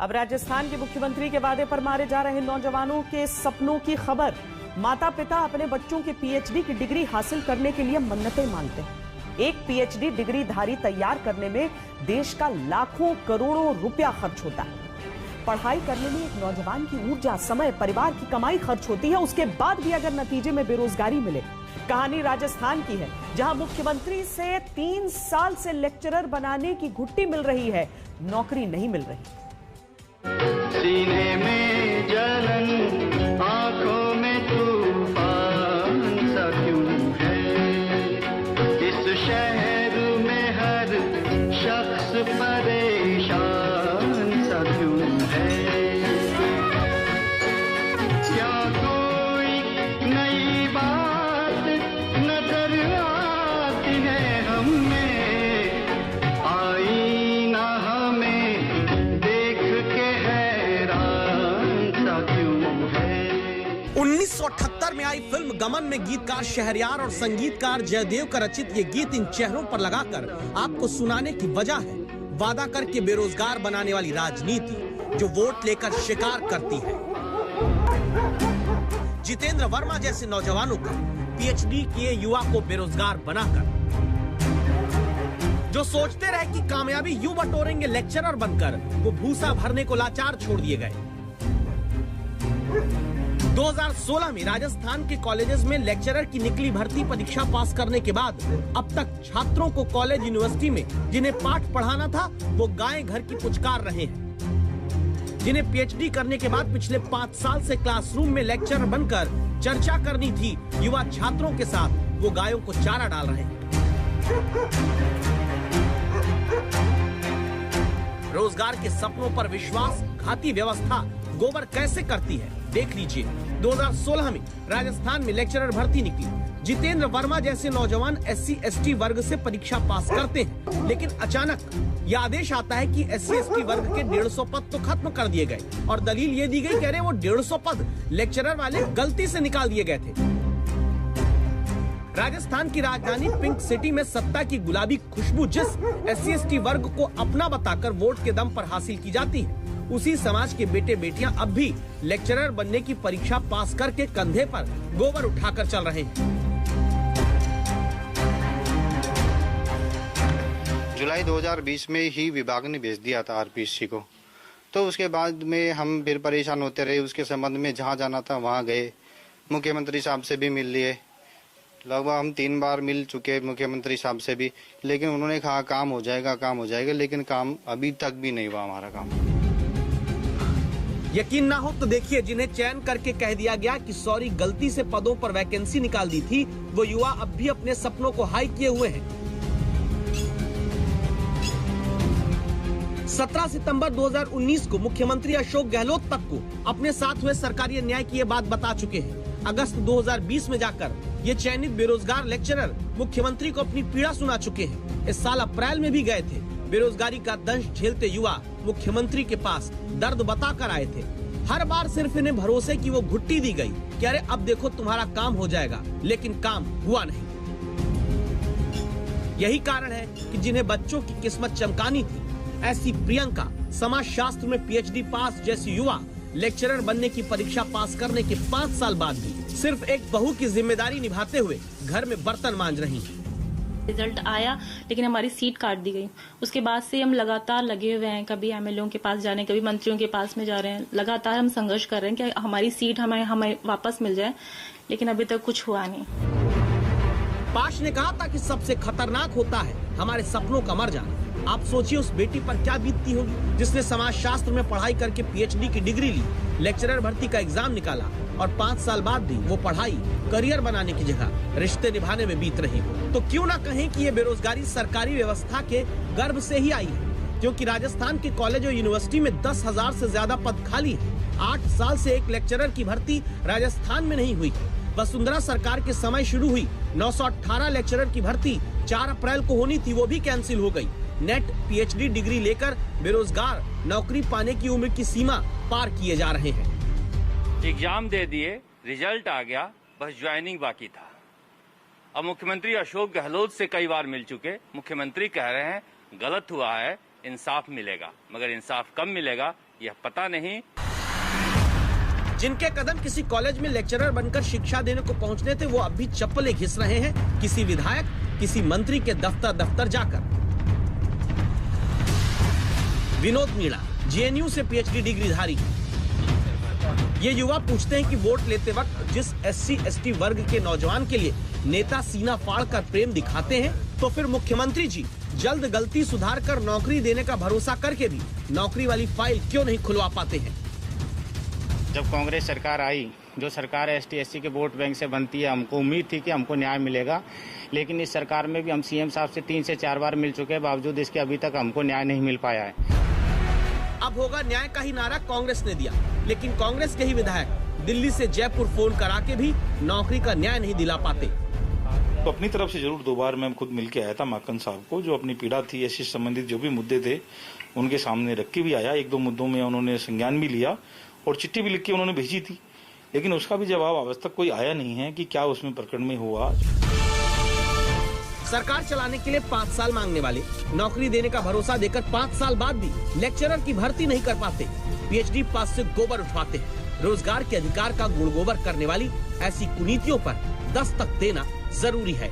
अब राजस्थान के मुख्यमंत्री के वादे पर मारे जा रहे नौजवानों के सपनों की खबर। माता पिता अपने बच्चों के पीएचडी की डिग्री हासिल करने के लिए मन्नतें मांगते हैं। एक पीएचडी डिग्री धारी तैयार करने में देश का लाखों करोड़ों रुपया खर्च होता है। पढ़ाई करने में एक नौजवान की ऊर्जा, समय, परिवार की कमाई खर्च होती है। उसके बाद भी अगर नतीजे में बेरोजगारी मिले। कहानी राजस्थान की है, जहां मुख्यमंत्री से 3 साल से लेक्चरर बनाने की घुट्टी मिल रही है, नौकरी नहीं मिल रही। सीने में जलन, आंखों में तूफान सा क्यों है, इस शहर में हर शख्स परेशान सा क्यों है। क्या कोई नई बात नजर आती है हमें, आई ना हमें देख के हैरान सा क्यों है। 1978 में आई फिल्म गमन में गीतकार शहरयार और संगीतकार जयदेव का रचित ये गीत इन चेहरों पर लगाकर आपको सुनाने की वजह है वादा करके बेरोजगार बनाने वाली राजनीति जो वोट लेकर शिकार करती है। जितेंद्र वर्मा जैसे नौजवानों को पीएचडी किए युवा को बेरोजगार बनाकर, जो सोचते रहे कि कामयाबी यूं बटोरेंगे लेक्चरर बनकर, वो भूसा भरने को लाचार छोड़ दिए गए। 2016 में राजस्थान के कॉलेजेस में लेक्चरर की निकली भर्ती परीक्षा पास करने के बाद अब तक छात्रों को कॉलेज यूनिवर्सिटी में जिन्हें पाठ पढ़ाना था वो गाय घर की पुचकार रहे हैं। जिन्हें पीएचडी करने के बाद पिछले 5 साल से क्लासरूम में लेक्चरर बनकर चर्चा करनी थी युवा छात्रों के साथ, वो गायों को चारा डाल रहे हैं। रोजगार के सपनों पर विश्वास घाती व्यवस्था गोबर कैसे करती है, देख लीजिए। 2016 में राजस्थान में लेक्चरर भर्ती निकली। जितेंद्र वर्मा जैसे नौजवान SC/ST वर्ग से परीक्षा पास करते हैं, लेकिन अचानक यह आदेश आता है कि SC/ST वर्ग के 150 पद तो खत्म कर दिए गए और दलील ये दी गई कि अरे वो 150 पद लेक्चरर वाले गलती से निकाल दिए गए थे। राजस्थान की राजधानी पिंक सिटी में सत्ता की गुलाबी खुशबू जिस SC/ST वर्ग को अपना बताकर वोट के दम पर हासिल की जाती है, उसी समाज के बेटे बेटियां अब भी लेक्चरर बनने की परीक्षा पास करके कंधे पर गोबर उठाकर चल रहे हैं। जुलाई 2020 में ही विभाग ने भेज दिया था RPSC को, तो उसके बाद में हम फिर परेशान होते रहे। उसके संबंध में जहाँ जाना था वहाँ गए, मुख्यमंत्री साहब से भी मिल लिए। लगभग हम 3 बार मिल चुके मुख्यमंत्री साहब से भी, लेकिन उन्होंने कहा काम हो जाएगा, लेकिन काम अभी तक भी नहीं हुआ हमारा काम। यकीन ना हो तो देखिए, जिन्हें चयन करके कह दिया गया कि सॉरी गलती से पदों पर वैकेंसी निकाल दी थी, वो युवा अब भी अपने सपनों को हाई किए हुए हैं। 17 सितंबर 2019 को मुख्यमंत्री अशोक गहलोत तक को अपने साथ हुए सरकारी अन्याय की ये बात बता चुके हैं। अगस्त 2020 में जाकर ये चयनित बेरोजगार लेक्चरर मुख्यमंत्री को अपनी पीड़ा सुना चुके हैं। इस साल अप्रैल में भी गए थे। बेरोजगारी का दंश झेलते युवा मुख्यमंत्री के पास दर्द बताकर आए थे। हर बार सिर्फ इन्हें भरोसे की वो घुट्टी दी गई कि अरे अब देखो तुम्हारा काम हो जाएगा, लेकिन काम हुआ नहीं। यही कारण है कि जिन्हें बच्चों की किस्मत चमकानी थी, ऐसी प्रियंका समाजशास्त्र में PhD पास जैसी युवा लेक्चरर बनने की परीक्षा पास करने के 5 साल बाद भी सिर्फ एक बहू की जिम्मेदारी निभाते हुए घर में बर्तन मांज रही हैं। रिजल्ट आया लेकिन हमारी सीट काट दी गई। उसके बाद से हम लगातार लगे हुए हैं, कभी MLA के पास जा रहे हैं, कभी मंत्रियों के पास में जा रहे हैं। लगातार हम संघर्ष कर रहे हैं कि हमारी सीट हमें वापस मिल जाए, लेकिन अभी तक कुछ हुआ नहीं। पाश ने कहा था कि सबसे खतरनाक होता है हमारे सपनों का मर जाना। आप सोचिए उस बेटी पर क्या बीतती होगी जिसने समाजशास्त्र में पढ़ाई करके PhD की डिग्री ली, लेक्चरर भर्ती का एग्जाम निकाला और 5 साल बाद भी वो पढ़ाई करियर बनाने की जगह रिश्ते निभाने में बीत रही हो। तो क्यों ना कहें कि ये बेरोजगारी सरकारी व्यवस्था के गर्भ से ही आई है, क्योंकि राजस्थान के कॉलेज और यूनिवर्सिटी में 10,000 से ज्यादा पद खाली है। 8 साल से एक लेक्चरर की भर्ती राजस्थान में नहीं हुई। वसुंधरा सरकार के समय शुरू हुई 918 लेक्चरर की भर्ती 4 अप्रैल को होनी थी, वो भी कैंसिल हो गई। नेट PhD डिग्री लेकर बेरोजगार नौकरी पाने की उम्र की सीमा पार किए जा रहे हैं। एग्जाम दे दिए, रिजल्ट आ गया, बस ज्वाइनिंग बाकी था। अब मुख्यमंत्री अशोक गहलोत से कई बार मिल चुके, मुख्यमंत्री कह रहे हैं गलत हुआ है, इंसाफ मिलेगा, मगर इंसाफ कब मिलेगा यह पता नहीं। जिनके कदम किसी कॉलेज में लेक्चरर बनकर शिक्षा देने को पहुंचने थे, वो अब भी चप्पलें घिस रहे हैं किसी विधायक, किसी मंत्री के दफ्तर जाकर। विनोद मीणा जेएनयू से पीएचडी डिग्रीधारी। ये युवा पूछते हैं कि वोट लेते वक्त जिस SC/ST वर्ग के नौजवान के लिए नेता सीना फाड़ कर प्रेम दिखाते हैं, तो फिर मुख्यमंत्री जी जल्द गलती सुधार कर नौकरी देने का भरोसा करके भी नौकरी वाली फाइल क्यों नहीं खुलवा पाते हैं। जब कांग्रेस सरकार आई, जो सरकार ST/SC के वोट बैंक से बनती है, हमको उम्मीद थी कि हमको न्याय मिलेगा, लेकिन इस सरकार में भी हम CM साहब से 3 से 4 बार मिल चुके हैं, बावजूद इसके अभी तक हमको न्याय नहीं मिल पाया है। अब होगा न्याय का ही नारा कांग्रेस ने दिया, लेकिन कांग्रेस के ही विधायक दिल्ली से जयपुर फोन करा के भी नौकरी का न्याय नहीं दिला पाते। तो अपनी तरफ से जरूर 2 बार मैं खुद मिलके आया था माकन साहब को, जो अपनी पीड़ा थी, ऐसे संबंधित जो भी मुद्दे थे उनके सामने रख के भी आया। 1-2 मुद्दों में उन्होंने संज्ञान भी लिया और चिट्ठी भी लिख के उन्होंने भेजी थी, लेकिन उसका भी जवाब आज तक कोई आया नहीं है कि क्या उसमें प्रकरण में हुआ। सरकार चलाने के लिए 5 साल मांगने वाले, नौकरी देने का भरोसा देकर 5 साल बाद भी लेक्चरर की भर्ती नहीं कर पाते, PhD पास से गोबर उठवाते हैं। रोजगार के अधिकार का गुण गोबर करने वाली ऐसी कुनीतियों पर दस्तक देना जरूरी है।